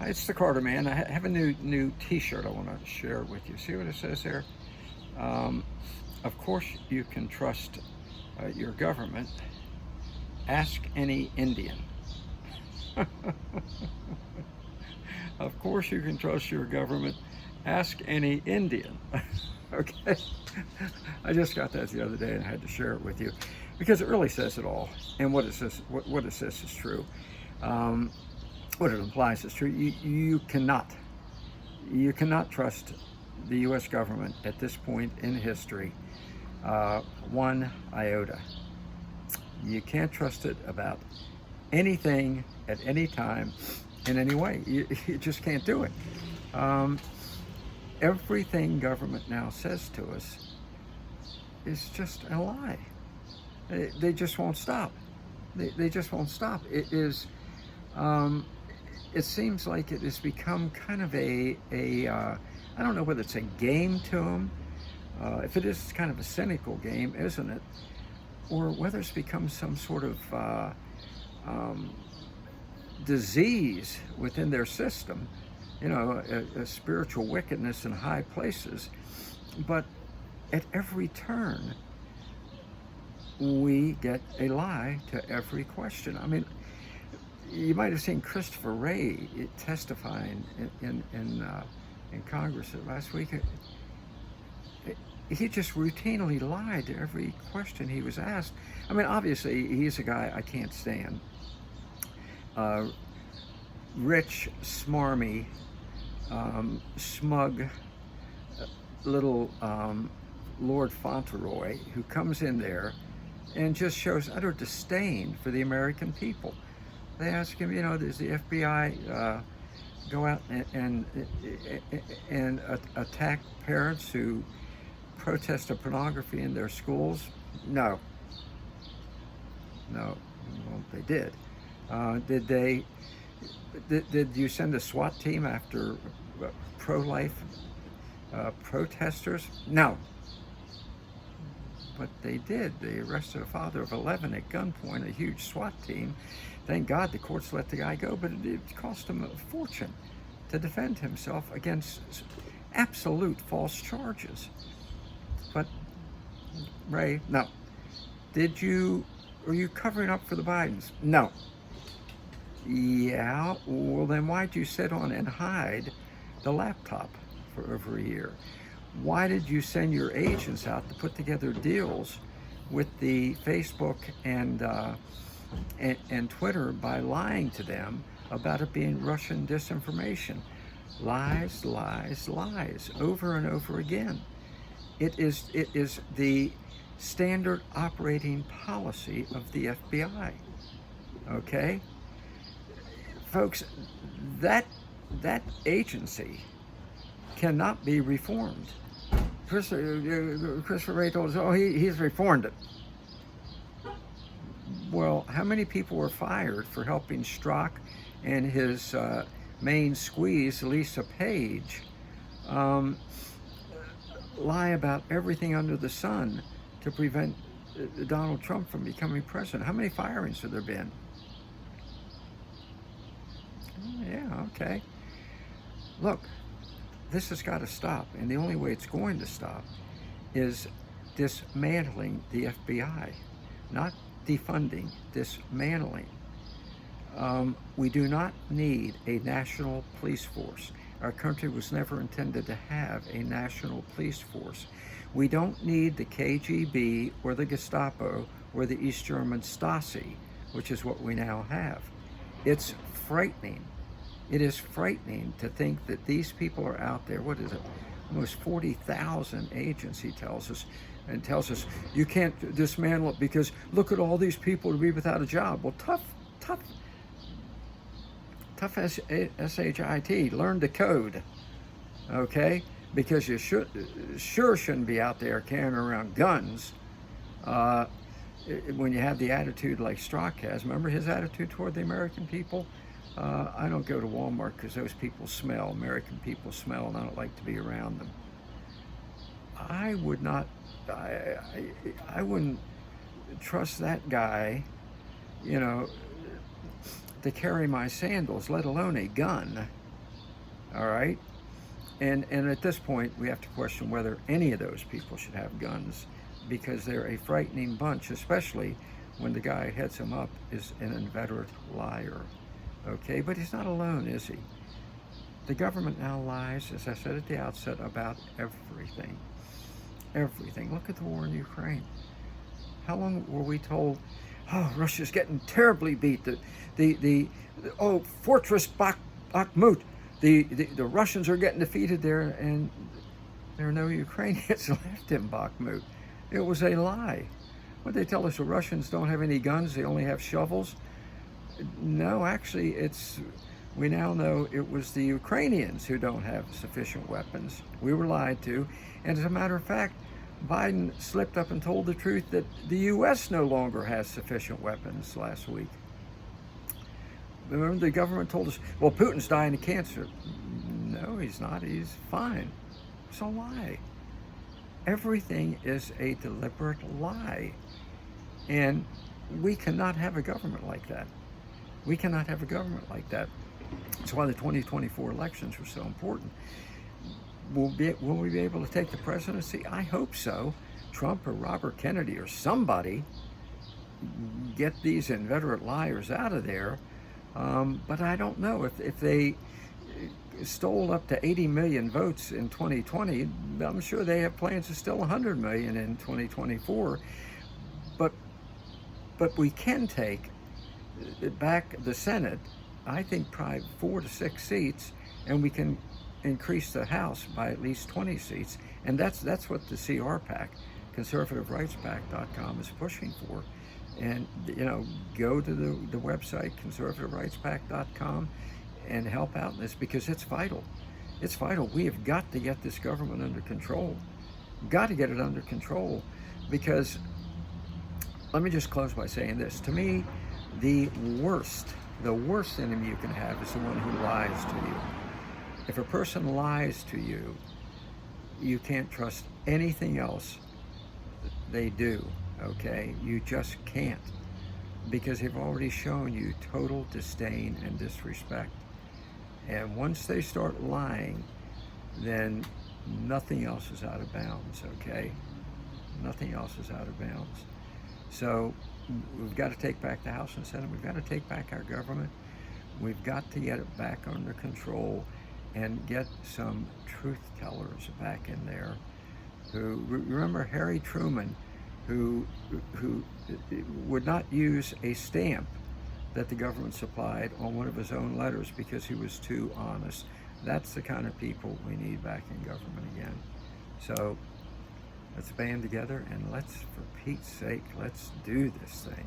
It's the Carter Man. I have a new T-shirt I want to share with you. See what it says there? Um, of course, you can trust your government. Ask any Indian. Of course, you can trust your government. Ask any Indian. Okay? I just got that the other day and I had to share it with you because it really says it all. And what it says is true. Um, what it implies is true. You cannot trust the U.S. government at this point in history, one iota. You can't trust it about anything at any time in any way. You just can't do it. Um, Everything government now says to us is just a lie. They just won't stop. They just won't stop. Um, it seems like it has become kind of I don't know whether it's a game to them. If it is, it's kind of a cynical game, isn't it? Or whether it's become some sort of um, disease within their system, a spiritual wickedness in high places. But at every turn, we get a lie to every question. I mean, you might have seen Christopher Wray testifying in Congress last week. He just routinely lied to every question he was asked. I mean, obviously, he's a guy I can't stand. Rich, smarmy, smug little Lord Fauntleroy who comes in there and just shows utter disdain for the American people. They ask him, does the FBI go out and attack parents who protested pornography in their schools? No. No. Well, they did. Did you send a SWAT team after pro-life protesters? No. But they did. They arrested a father of 11 at gunpoint, a huge SWAT team. Thank God the courts let the guy go, but it cost him a fortune to defend himself against absolute false charges. But, Ray, no. Were you covering up for the Bidens? No. Yeah, well then why'd you sit on and hide the laptop for over a year? Why did you send your agents out to put together deals with the Facebook and Twitter by lying to them about it being Russian disinformation? Lies, lies, lies, over and over again. It is the standard operating policy of the FBI. Okay? Folks, that agency cannot be reformed. Christopher Wray told us, he's reformed it. Well, how many people were fired for helping Strzok and his main squeeze, Lisa Page, lie about everything under the sun to prevent Donald Trump from becoming president? How many firings have there been? Yeah, okay. Look, this has got to stop, and the only way it's going to stop is dismantling the FBI, not defunding, dismantling. We do not need a national police force. Our country was never intended to have a national police force. We don't need the KGB or the Gestapo or the East German Stasi, which is what we now have. It's frightening. It is frightening to think that these people are out there. What is it? Almost 40,000 agents, he tells us, and tells us you can't dismantle it because look at all these people to be without a job. Well, tough SHIT, learn to code, okay? Because you sure shouldn't be out there carrying around guns when you have the attitude like Strzok has. Remember his attitude toward the American people? I don't go to Walmart because those people smell. American people smell, and I don't like to be around them. I would not. I wouldn't trust that guy, to carry my sandals, let alone a gun. all right? And at this point, we have to question whether any of those people should have guns, because they're a frightening bunch, especially when the guy who heads them up is an inveterate liar. Okay, but he's not alone, is he? The government now lies, as I said at the outset, about everything. Everything. Look at the war in Ukraine. How long were we told, oh, Russia's getting terribly beat. Fortress Bakhmut. The Russians are getting defeated there, and there are no Ukrainians left in Bakhmut. It was a lie. What they tell us, the Russians don't have any guns, they only have shovels. No, actually, we now know it was the Ukrainians who don't have sufficient weapons. We were lied to. And as a matter of fact, Biden slipped up and told the truth that the U.S. no longer has sufficient weapons last week. Remember, the government told us, well, Putin's dying of cancer. No, he's not. He's fine. It's a lie. Everything is a deliberate lie. And we cannot have a government like that. We cannot have a government like that. That's why the 2024 elections were so important. Will we be able to take the presidency? I hope so. Trump or Robert Kennedy or somebody get these inveterate liars out of there. But I don't know. If they stole up to 80 million votes in 2020, I'm sure they have plans to steal 100 million in 2024. But we can take back the Senate, I think probably 4 to 6 seats, and we can increase the House by at least 20 seats. And that's what the CRPAC, ConservativeRightsPAC.com, is pushing for. And, go to the website, ConservativeRightsPAC.com, and help out in this, because it's vital. It's vital. We have got to get this government under control. Got to get it under control, because, let me just close by saying this. To me, the worst enemy you can have is the one who lies to you. If a person lies to you, you can't trust anything else they do, okay? You just can't, because they've already shown you total disdain and disrespect. And once they start lying, then nothing else is out of bounds, okay? Nothing else is out of bounds. So we've got to take back the House and Senate. We've got to take back our government. We've got to get it back under control and get some truth tellers back in there. Who, remember Harry Truman, who would not use a stamp that the government supplied on one of his own letters because he was too honest. That's the kind of people we need back in government again. So let's band together and let's, for Pete's sake, let's do this thing.